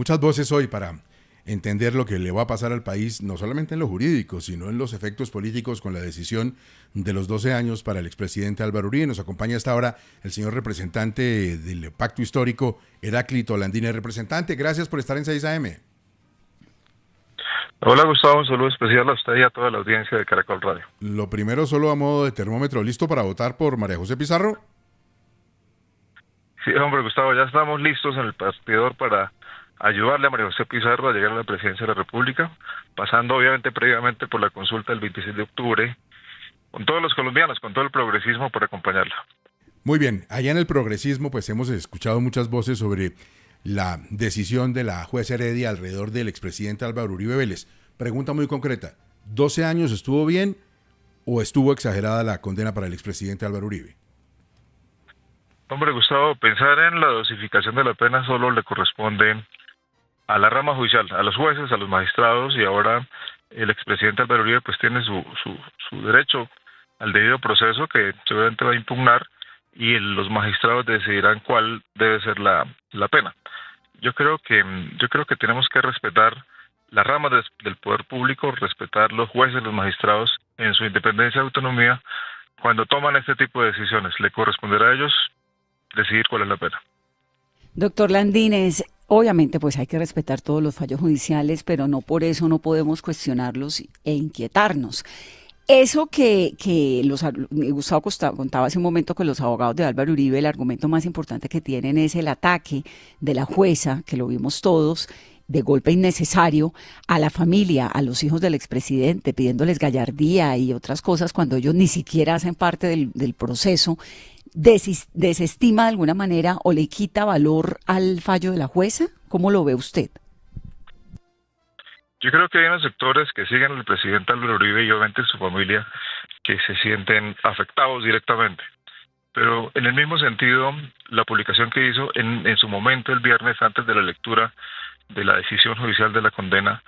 muchas voces hoy para entender lo que le va a pasar al país, no solamente en lo jurídico, sino en los efectos políticos con la decisión de los 12 años para el expresidente Álvaro Uribe. Nos acompaña hasta ahora el señor representante del Pacto Histórico, Heráclito Landines. Representante, gracias por estar en 6am. Hola Gustavo, un saludo especial a usted y a toda la audiencia de Caracol Radio. Lo primero, solo a modo de termómetro, ¿listo para votar por María José Pizarro? Sí, hombre Gustavo, ya estamos listos en el partidor para ayudarle a María José Pizarro a llegar a la presidencia de la República, pasando obviamente previamente por la consulta del 26 de octubre, con todos los colombianos, con todo el progresismo por acompañarla. Muy bien, allá en el progresismo pues hemos escuchado muchas voces sobre la decisión de la jueza Heredia alrededor del expresidente Álvaro Uribe Vélez. Pregunta muy concreta, ¿12 años estuvo bien o estuvo exagerada la condena para el expresidente Álvaro Uribe? Hombre Gustavo, pensar en la dosificación de la pena solo le corresponde a la rama judicial, a los jueces, a los magistrados, y ahora el expresidente Álvaro Uribe pues tiene su derecho al debido proceso que seguramente va a impugnar, y los magistrados decidirán cuál debe ser la pena. Yo creo que tenemos que respetar la rama del poder público, respetar los jueces, los magistrados en su independencia y autonomía cuando toman este tipo de decisiones. Le corresponderá a ellos decidir cuál es la pena. Doctor Landines, obviamente pues hay que respetar todos los fallos judiciales, pero no por eso no podemos cuestionarlos e inquietarnos. Eso que Gustavo contaba hace un momento que los abogados de Álvaro Uribe, el argumento más importante que tienen es el ataque de la jueza, que lo vimos todos, de golpe innecesario, a la familia, a los hijos del expresidente, pidiéndoles gallardía y otras cosas cuando ellos ni siquiera hacen parte del proceso. ¿Desestima de alguna manera o le quita valor al fallo de la jueza? ¿Cómo lo ve usted? Yo creo que hay unos sectores que siguen al presidente Álvaro Uribe y obviamente su familia que se sienten afectados directamente. Pero en el mismo sentido, la publicación que hizo en su momento el viernes antes de la lectura de la decisión judicial de la condena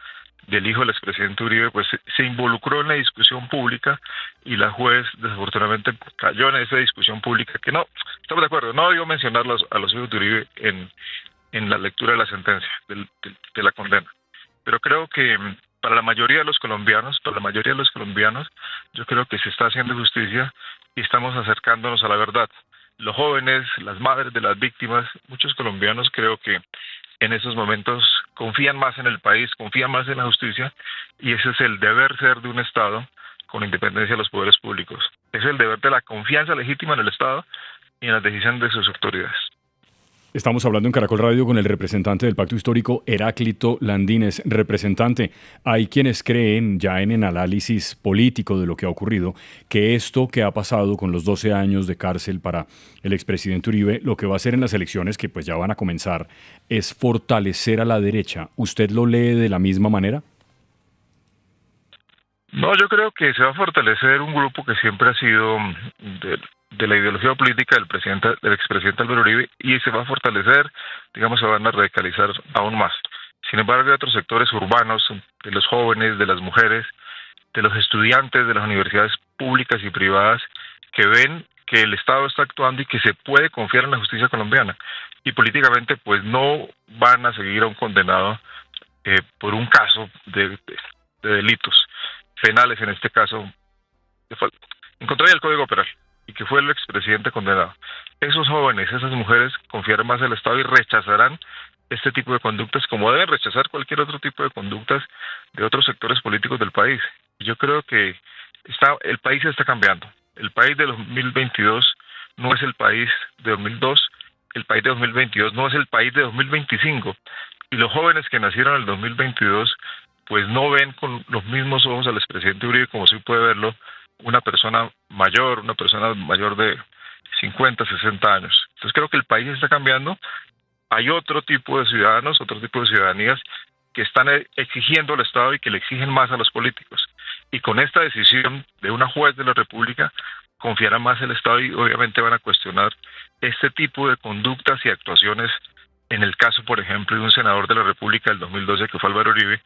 del hijo del expresidente Uribe, pues se involucró en la discusión pública, y la juez desafortunadamente cayó en esa discusión pública que no, estamos de acuerdo, no debió mencionar a los hijos de Uribe en la lectura de la sentencia, de la condena. Pero creo que para la mayoría de los colombianos, yo creo que se está haciendo justicia y estamos acercándonos a la verdad. Los jóvenes, las madres de las víctimas, muchos colombianos creo que en esos momentos confían más en el país, confían más en la justicia, y ese es el deber ser de un Estado con independencia de los poderes públicos. Es el deber de la confianza legítima en el Estado y en las decisiones de sus autoridades. Estamos hablando en Caracol Radio con el representante del Pacto Histórico, Heráclito Landines. Representante, hay quienes creen, ya en el análisis político de lo que ha ocurrido, que esto que ha pasado con los 12 años de cárcel para el expresidente Uribe, lo que va a hacer en las elecciones, que pues ya van a comenzar, es fortalecer a la derecha. ¿Usted lo lee de la misma manera? No, yo creo que se va a fortalecer un grupo que siempre ha sido de la ideología política del expresidente Álvaro Uribe, y se va a fortalecer, digamos, se van a radicalizar aún más. Sin embargo, hay otros sectores urbanos, de los jóvenes, de las mujeres, de los estudiantes de las universidades públicas y privadas, que ven que el Estado está actuando y que se puede confiar en la justicia colombiana. Y políticamente, pues no van a seguir a un condenado por un caso de delitos penales, en este caso, en contra del Código Penal, y que fue el expresidente condenado. Esos jóvenes, esas mujeres confiarán más en el Estado y rechazarán este tipo de conductas, como deben rechazar cualquier otro tipo de conductas de otros sectores políticos del país. Yo creo que el país está cambiando. El país de 2022 no es el país de 2002, el país de 2022 no es el país de 2025, y los jóvenes que nacieron en el 2022 pues no ven con los mismos ojos al expresidente Uribe como si puede verlo una persona mayor de 50, 60 años. Entonces creo que el país está cambiando. Hay otro tipo de ciudadanos, otro tipo de ciudadanías que están exigiendo al Estado y que le exigen más a los políticos. Y con esta decisión de una juez de la República, confiará más el Estado y obviamente van a cuestionar este tipo de conductas y actuaciones. En el caso, por ejemplo, de un senador de la República del 2012, que fue Álvaro Uribe,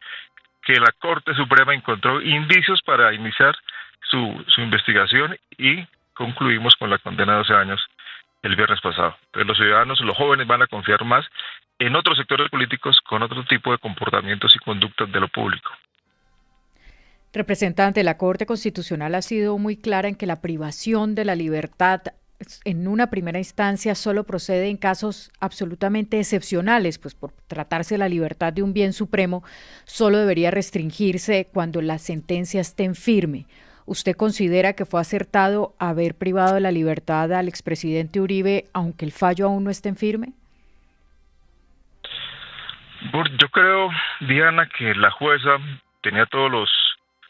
que la Corte Suprema encontró indicios para iniciar su investigación, y concluimos con la condena de 12 años el viernes pasado. Entonces los ciudadanos, los jóvenes van a confiar más en otros sectores políticos con otro tipo de comportamientos y conductas de lo público. Representante, la Corte Constitucional ha sido muy clara en que la privación de la libertad en una primera instancia solo procede en casos absolutamente excepcionales, pues por tratarse de la libertad de un bien supremo, solo debería restringirse cuando la sentencia esté en firme. ¿Usted considera que fue acertado haber privado de la libertad al expresidente Uribe, aunque el fallo aún no esté en firme? Yo creo, Diana, que la jueza tenía todos los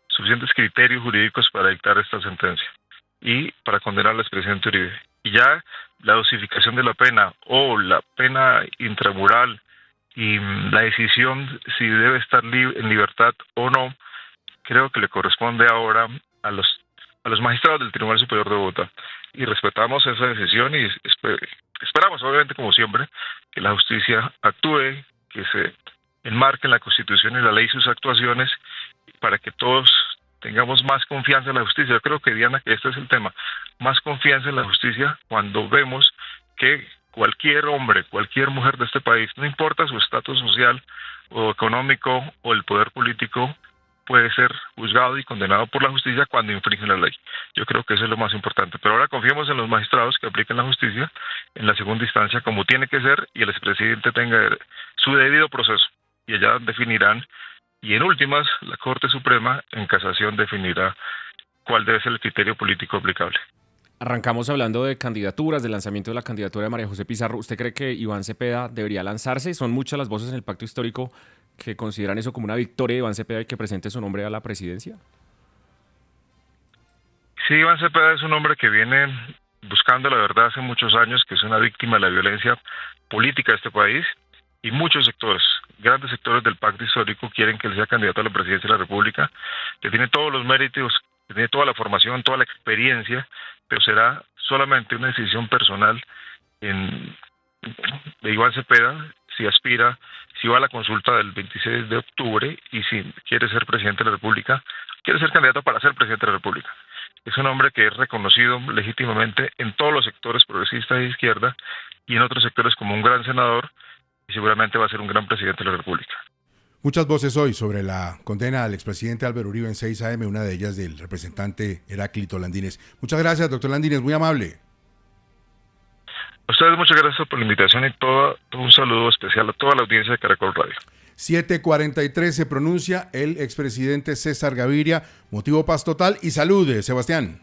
suficientes criterios jurídicos para dictar esta sentencia y para condenar al expresidente Uribe. Y ya la dosificación de la pena o la pena intramural y la decisión si debe estar en libertad o no, creo que le corresponde ahora a los magistrados del Tribunal Superior de Bogotá. Y respetamos esa decisión y esperamos, obviamente, como siempre, que la justicia actúe, que se enmarque en la Constitución y la ley sus actuaciones para que todos tengamos más confianza en la justicia. Yo creo que, Diana, que este es el tema, más confianza en la justicia cuando vemos que cualquier hombre, cualquier mujer de este país, no importa su estatus social o económico o el poder político, puede ser juzgado y condenado por la justicia cuando infringe la ley. Yo creo que eso es lo más importante. Pero ahora confiemos en los magistrados que apliquen la justicia en la segunda instancia como tiene que ser y el expresidente tenga su debido proceso. Y allá definirán, y en últimas, la Corte Suprema en casación definirá cuál debe ser el criterio político aplicable. Arrancamos hablando de candidaturas, del lanzamiento de la candidatura de María José Pizarro. ¿Usted cree que Iván Cepeda debería lanzarse? Son muchas las voces en el pacto histórico que consideran eso como una victoria de Iván Cepeda y que presente su nombre a la presidencia. Sí, Iván Cepeda es un hombre que viene buscando la verdad hace muchos años, que es una víctima de la violencia política de este país, y muchos sectores, grandes sectores del pacto histórico quieren que él sea candidato a la presidencia de la República, que tiene todos los méritos, que tiene toda la formación, toda la experiencia, pero será solamente una decisión personal de Iván Cepeda si aspira, si va a la consulta del 26 de octubre y si quiere ser presidente de la República, quiere ser candidato para ser presidente de la República. Es un hombre que es reconocido legítimamente en todos los sectores progresistas de izquierda y en otros sectores como un gran senador y seguramente va a ser un gran presidente de la República. Muchas voces hoy sobre la condena al expresidente Álvaro Uribe en 6 AM, una de ellas del representante Heráclito Landines. Muchas gracias, doctor Landines, muy amable. A ustedes muchas gracias por la invitación y todo un saludo especial a toda la audiencia de Caracol Radio. 7:43 se pronuncia el expresidente César Gaviria, motivo paz total y salud, Sebastián.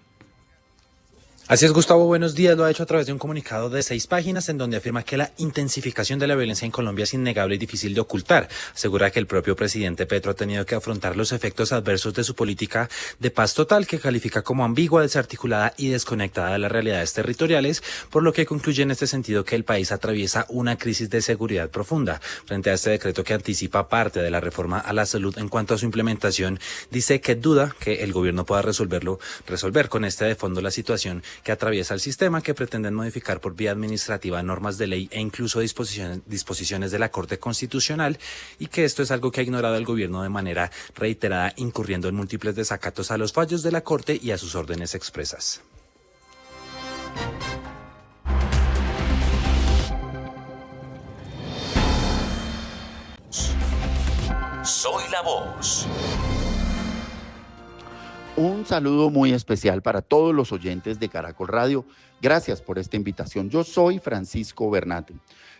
Así es, Gustavo, buenos días. Lo ha hecho a través de un comunicado de 6 páginas en donde afirma que la intensificación de la violencia en Colombia es innegable y difícil de ocultar. Asegura que el propio presidente Petro ha tenido que afrontar los efectos adversos de su política de paz total, que califica como ambigua, desarticulada y desconectada de las realidades territoriales, por lo que concluye en este sentido que el país atraviesa una crisis de seguridad profunda. Frente a este decreto que anticipa parte de la reforma a la salud en cuanto a su implementación, dice que duda que el gobierno pueda resolver con este de fondo la situación que atraviesa el sistema, que pretenden modificar por vía administrativa normas de ley e incluso disposiciones de la Corte Constitucional, y que esto es algo que ha ignorado el gobierno de manera reiterada, incurriendo en múltiples desacatos a los fallos de la Corte y a sus órdenes expresas. Soy la voz. Un saludo muy especial para todos los oyentes de Caracol Radio. Gracias por esta invitación. Yo soy Francisco Bernate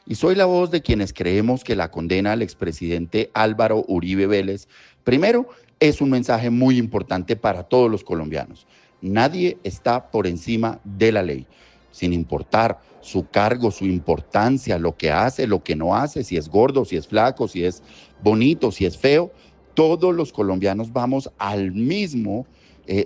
y soy la voz de quienes creemos que la condena al expresidente Álvaro Uribe Vélez, primero, es un mensaje muy importante para todos los colombianos. Nadie está por encima de la ley, sin importar su cargo, su importancia, lo que hace, lo que no hace, si es gordo, si es flaco, si es bonito, si es feo. Todos los colombianos vamos al mismo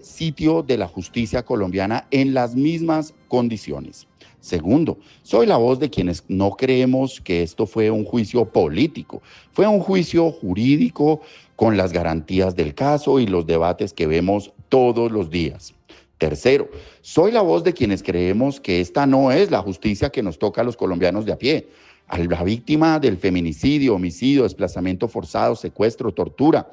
sitio de la justicia colombiana en las mismas condiciones. Segundo, soy la voz de quienes no creemos que esto fue un juicio político, fue un juicio jurídico con las garantías del caso y los debates que vemos todos los días. Tercero, soy la voz de quienes creemos que esta no es la justicia que nos toca a los colombianos de a pie, a la víctima del feminicidio, homicidio, desplazamiento forzado, secuestro, tortura.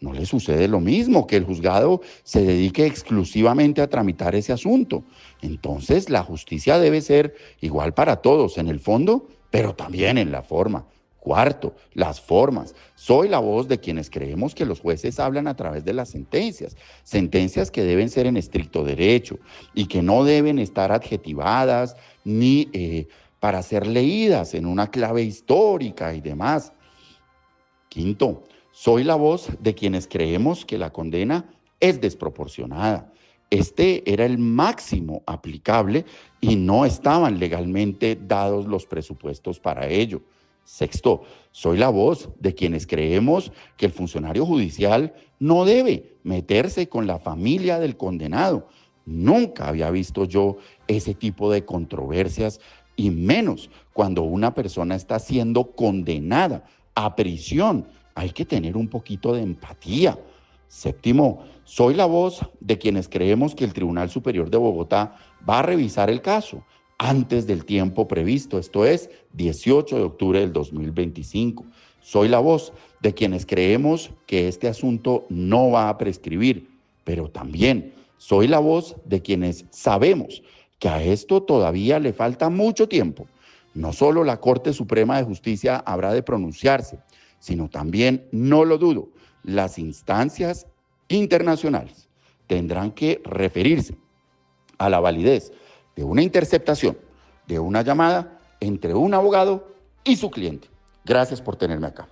no le sucede lo mismo, que el juzgado se dedique exclusivamente a tramitar ese asunto. Entonces, la justicia debe ser igual para todos, en el fondo, pero también en la forma. Cuarto, las formas. Soy la voz de quienes creemos que los jueces hablan a través de las sentencias, sentencias que deben ser en estricto derecho y que no deben estar adjetivadas ni para ser leídas en una clave histórica y demás. Quinto, soy la voz de quienes creemos que la condena es desproporcionada. Este era el máximo aplicable y no estaban legalmente dados los presupuestos para ello. Sexto, soy la voz de quienes creemos que el funcionario judicial no debe meterse con la familia del condenado. Nunca había visto yo ese tipo de controversias y menos cuando una persona está siendo condenada a prisión. Hay que tener un poquito de empatía. Séptimo, soy la voz de quienes creemos que el Tribunal Superior de Bogotá va a revisar el caso antes del tiempo previsto, esto es, 18 de octubre del 2025. Soy la voz de quienes creemos que este asunto no va a prescribir, pero también soy la voz de quienes sabemos que a esto todavía le falta mucho tiempo. No solo la Corte Suprema de Justicia habrá de pronunciarse, sino también, no lo dudo, las instancias internacionales tendrán que referirse a la validez de una interceptación, de una llamada entre un abogado y su cliente. Gracias por tenerme acá.